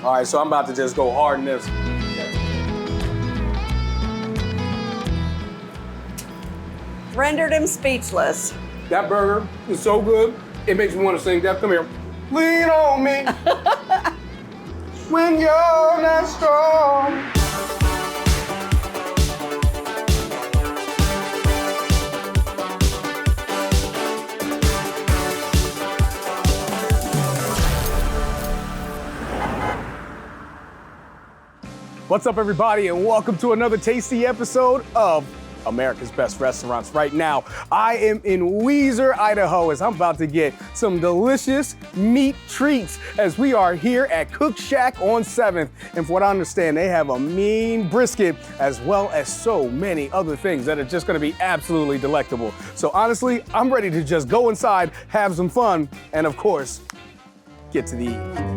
All right, so I'm about to just go hard in this. Rendered him speechless. That burger is so good, it makes me want to sing. Deb, come here. Lean on me when you're not strong. What's up, everybody, and welcome to another tasty episode of America's Best Restaurants. Right now, I am in Weiser, Idaho, as I'm about to get some delicious meat treats as we are here at Cook Shack on 7th. And from what I understand, they have a mean brisket as well as so many other things that are just gonna be absolutely delectable. So honestly, I'm ready to just go inside, have some fun, and of course, get to the eating.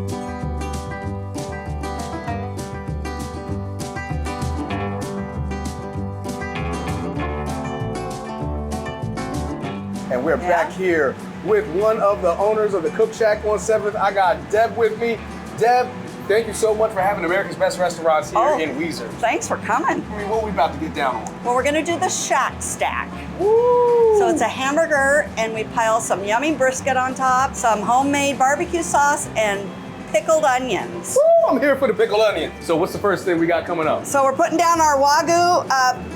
And we're back here with one of the owners of the Cook Shack on 7th. I got Deb with me. Deb, thank you so much for having America's Best Restaurants here in Weiser. Thanks for coming. What are we about to get down on? Well, we're gonna do the Shack Stack. Woo! So it's a hamburger, and we pile some yummy brisket on top, some homemade barbecue sauce, and pickled onions. Woo! I'm here for the pickled onion. So what's the first thing we got coming up? So we're putting down our Wagyu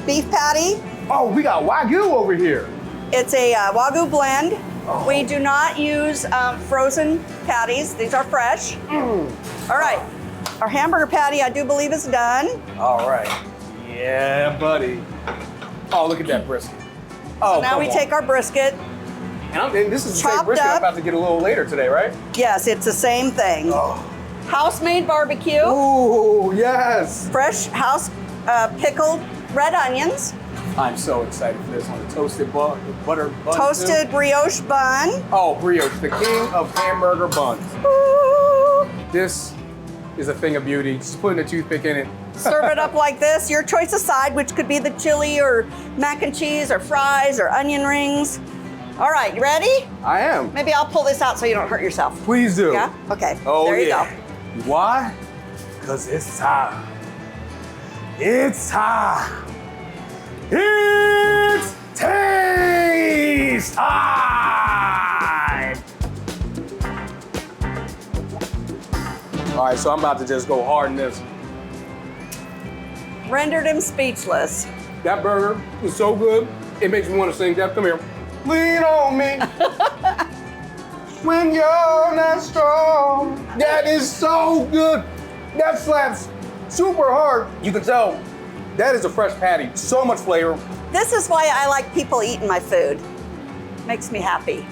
beef patty. Oh, we got Wagyu over here. It's a Wagyu blend. Oh. We do not use frozen patties. These are fresh. All right, our hamburger patty, I do believe, is done. All right. Yeah, buddy. Oh, look at that brisket. Oh, so now we take our brisket. And this is the same brisket I'm about to get a little later today, right? Yes, it's the same thing. Oh. House-made barbecue. Ooh, yes. Fresh house pickled red onions. I'm so excited for this on the toasted butter bun. Toasted brioche bun. Oh, brioche, the king of hamburger buns. Ooh. This is a thing of beauty. Just putting a toothpick in it. Serve it up like this. Your choice of side, which could be the chili or mac and cheese or fries or onion rings. All right, you ready? I am. Maybe I'll pull this out so you don't hurt yourself. Please do. Yeah? Okay. Oh, there you yeah. go. Why? Because it's time. It's time. It's taste time! All right, so I'm about to just go hard in this. Rendered him speechless. That burger is so good, it makes me want to sing. Deb, come here. Lean on me when you're not strong. That is so good. That slaps super hard. You can tell that is a fresh patty. So much flavor. This is why I like people eating my food. Makes me happy.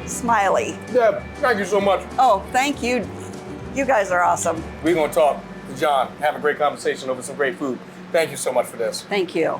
Smiley. Deb, thank you so much. Oh, thank you. You guys are awesome. We're going to talk to John, have a great conversation over some great food. Thank you so much for this. Thank you.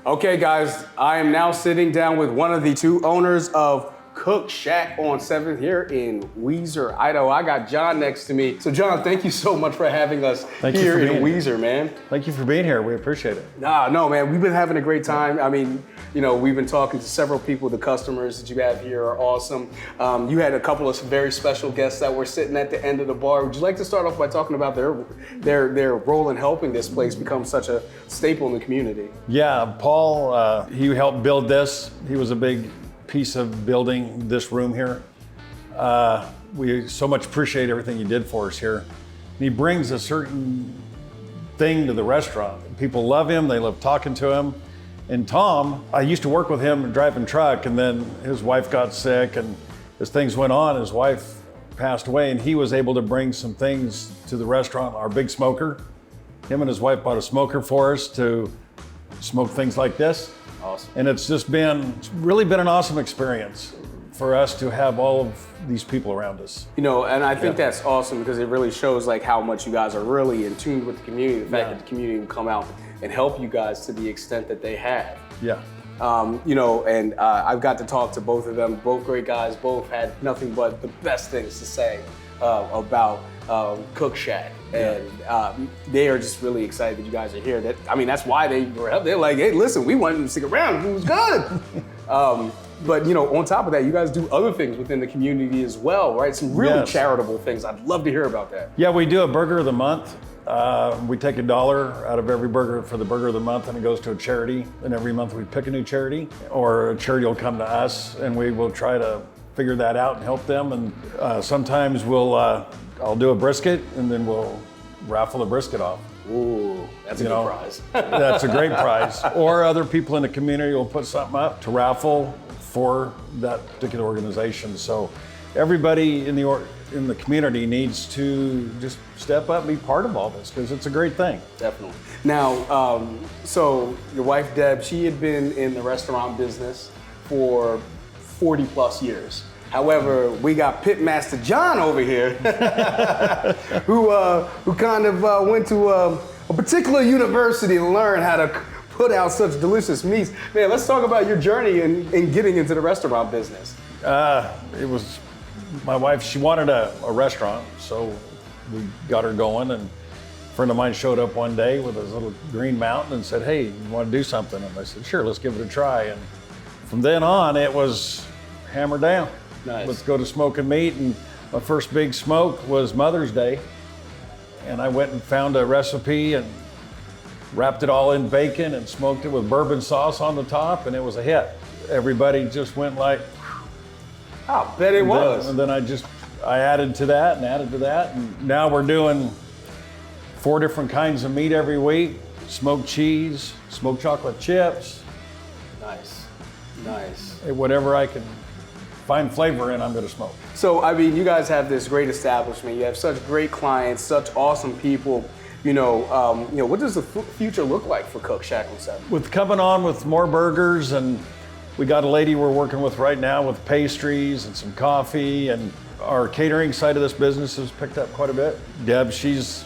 Okay, guys, I am now sitting down with one of the two owners of Cook Shack on 7th here in Weiser, Idaho. I got John next to me. So John, thank you so much for having us here in Weiser, man. Thank you for being here. We appreciate it. No, man, we've been having a great time. I mean, you know, we've been talking to several people. The customers that you have here are awesome. You had a couple of very special guests that were sitting at the end of the bar. Would you like to start off by talking about their role in helping this place become such a staple in the community? Yeah, Paul, he helped build this. He was a big piece of building this room here. We so much appreciate everything you did for us here. And he brings a certain thing to the restaurant. People love him, they love talking to him. And Tom, I used to work with him driving truck, and then his wife got sick, and as things went on, his wife passed away, and he was able to bring some things to the restaurant, our big smoker. Him and his wife bought a smoker for us to smoke things like this. Awesome. And it's really been an awesome experience for us to have all of these people around us. You know, and I think that's awesome because it really shows like how much you guys are really in tune with the community. The fact that the community will come out and help you guys to the extent that they have. Yeah. You know, and I've got to talk to both of them. Both great guys. Both had nothing but the best things to say about Cook Shack. And they are just really excited that you guys are here. That's why they were up. They're like, hey, listen, we wanted them to stick around. It was good. But you know, on top of that, you guys do other things within the community as well, right? Some really Yes. charitable things. I'd love to hear about that. Yeah, we do a burger of the month. We take $1 out of every burger for the burger of the month, and it goes to a charity. And every month we pick a new charity, or a charity will come to us, and we will try to figure that out and help them. And sometimes I'll do a brisket, and then we'll raffle the brisket off. Ooh, that's a good prize. That's a great prize. Or other people in the community will put something up to raffle for that particular organization. So everybody in the community needs to just step up and be part of all this, because it's a great thing. Definitely. Now, so your wife Deb, she had been in the restaurant business for 40 plus years. However, we got Pitmaster John over here, who kind of went to a particular university to learn how to put out such delicious meats. Man, let's talk about your journey in getting into the restaurant business. It was my wife, she wanted a restaurant, so we got her going, and a friend of mine showed up one day with his little green mountain and said, "Hey, you want to do something?" And I said, "Sure, let's give it a try." And from then on, it was hammered down. Nice. Let's go to smoking meat. And my first big smoke was Mother's Day. And I went and found a recipe and wrapped it all in bacon and smoked it with bourbon sauce on the top, and it was a hit. Everybody just went like, I bet it was. and then I added to that and added to that. And now we're doing 4 different kinds of meat every week: smoked cheese, smoked chocolate chips. Nice, nice. Whatever I can find flavor in, I'm gonna smoke. So, I mean, you guys have this great establishment. You have such great clients, such awesome people. You know, what does the future look like for Cook Shack and 7? With coming on with more burgers, and we got a lady we're working with right now with pastries and some coffee, and our catering side of this business has picked up quite a bit. Deb, she's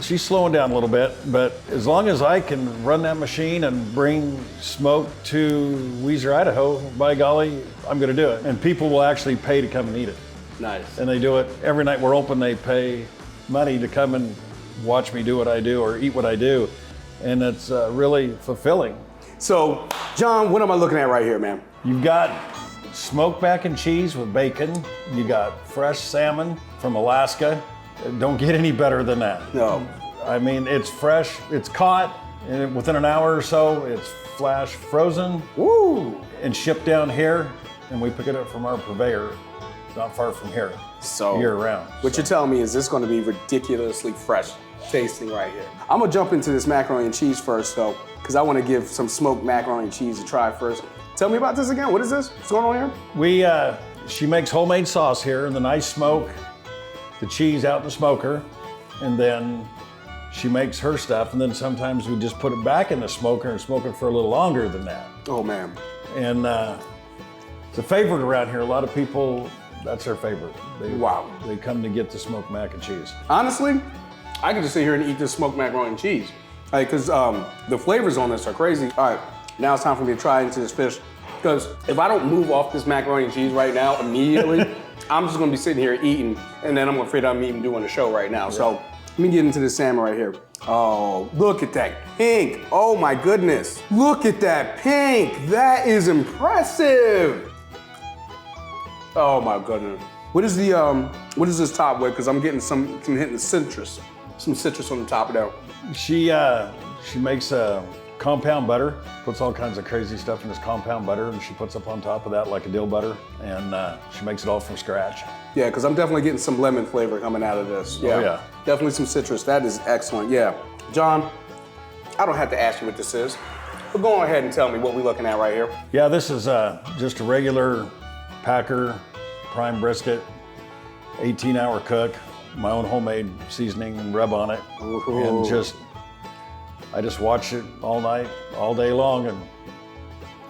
slowing down a little bit, but as long as I can run that machine and bring smoke to Weiser, Idaho, by golly, I'm gonna do it. And people will actually pay to come and eat it. Nice. And they do it every night we're open. They pay money to come and watch me do what I do or eat what I do. And it's really fulfilling. So, John, what am I looking at right here, man? You've got smoked mac and cheese with bacon. You got fresh salmon from Alaska. Don't get any better than that. No. I mean, it's fresh, it's caught, and within an hour or so, it's flash frozen. Woo! And shipped down here, and we pick it up from our purveyor, not far from here, So, year round. What you're telling me is this going to be ridiculously fresh tasting right here. I'm going to jump into this macaroni and cheese first, though, because I want to give some smoked macaroni and cheese a try first. Tell me about this again. What is this? What's going on here? She makes homemade sauce here, and then I smoke the cheese out in the smoker, and then she makes her stuff, and then sometimes we just put it back in the smoker and smoke it for a little longer than that. Oh, man. And it's a favorite around here. A lot of people, that's their favorite. Wow. They come to get the smoked mac and cheese. Honestly, I could just sit here and eat this smoked macaroni and cheese. Because the flavors on this are crazy. All right, now it's time for me to try into this fish. Because if I don't move off this macaroni and cheese right now immediately, I'm just gonna be sitting here eating, and then I'm afraid I'm even doing a show right now. So let me get into this salmon right here. Oh, look at that pink. Oh my goodness. Look at that pink. That is impressive. Oh my goodness. What is this top with? Because I'm getting some hint of citrus. Some citrus on the top of that. She makes a compound butter, puts all kinds of crazy stuff in this compound butter, and she puts up on top of that like a dill butter, and she makes it all from scratch. Yeah, because I'm definitely getting some lemon flavor coming out of this. Yeah. Oh, yeah. Definitely some citrus. That is excellent. Yeah. John, I don't have to ask you what this is, but go ahead and tell me what we're looking at right here. Yeah, this is just a regular Packer prime brisket, 18-hour cook, my own homemade seasoning and rub on it, and I just watch it all night, all day long, and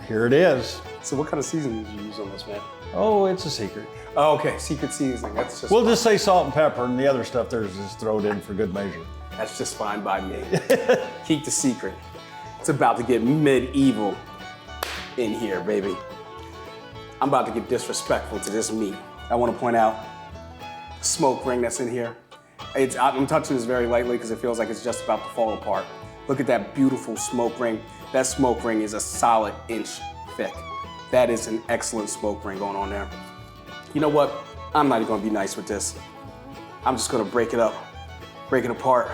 here it is. So what kind of seasoning did you use on this, man? Oh, it's a secret. Oh, okay, secret seasoning. That's just We'll just say salt and pepper, and the other stuff there's just throw it in for good measure. That's just fine by me. Keep the secret. It's about to get medieval in here, baby. I'm about to get disrespectful to this meat. I want to point out the smoke ring that's in here. I'm touching this very lightly because it feels like it's just about to fall apart. Look at that beautiful smoke ring. That smoke ring is a solid inch thick. That is an excellent smoke ring going on there. You know what? I'm not even gonna be nice with this. I'm just gonna break it up, break it apart.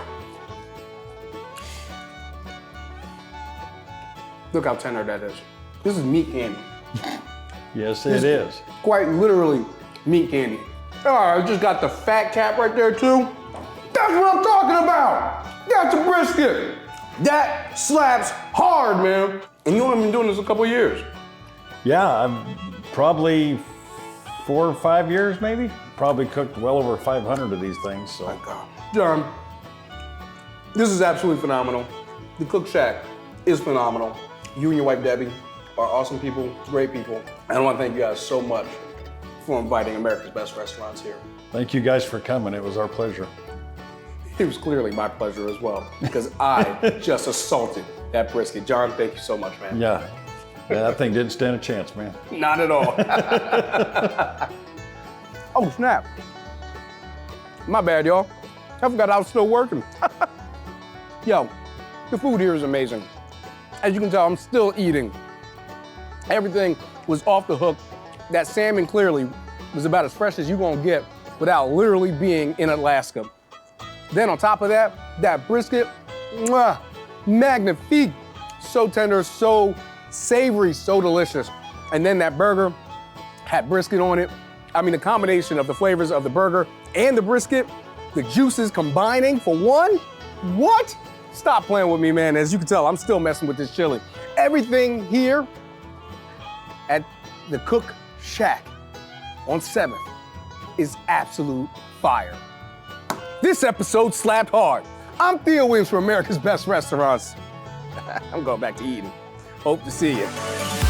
Look how tender that is. This is meat candy. Yes, it is. Quite literally meat candy. All right, I just got the fat cap right there too. That's what I'm talking about. That's a brisket. That slaps hard, man. And you only been doing this a couple years. Yeah, I've probably 4 or 5 years maybe. Probably cooked well over 500 of these things, so. My God. John, this is absolutely phenomenal. The Cook Shack is phenomenal. You and your wife, Debbie, are awesome people, great people. And I want to thank you guys so much for inviting America's Best Restaurants here. Thank you guys for coming. It was our pleasure. It was clearly my pleasure as well, because I just assaulted that brisket. John, thank you so much, man. Yeah, that thing didn't stand a chance, man. Not at all. Oh, snap. My bad, y'all. I forgot I was still working. Yo, the food here is amazing. As you can tell, I'm still eating. Everything was off the hook. That salmon clearly was about as fresh as you're gonna get without literally being in Alaska. Then on top of that, that brisket, mwah, magnifique. So tender, so savory, so delicious. And then that burger had brisket on it. I mean, the combination of the flavors of the burger and the brisket, the juices combining for one, what? Stop playing with me, man. As you can tell, I'm still messing with this chili. Everything here at the Cook Shack on 7th is absolute fire. This episode slapped hard. I'm Theo Williams from America's Best Restaurants. I'm going back to eating. Hope to see you.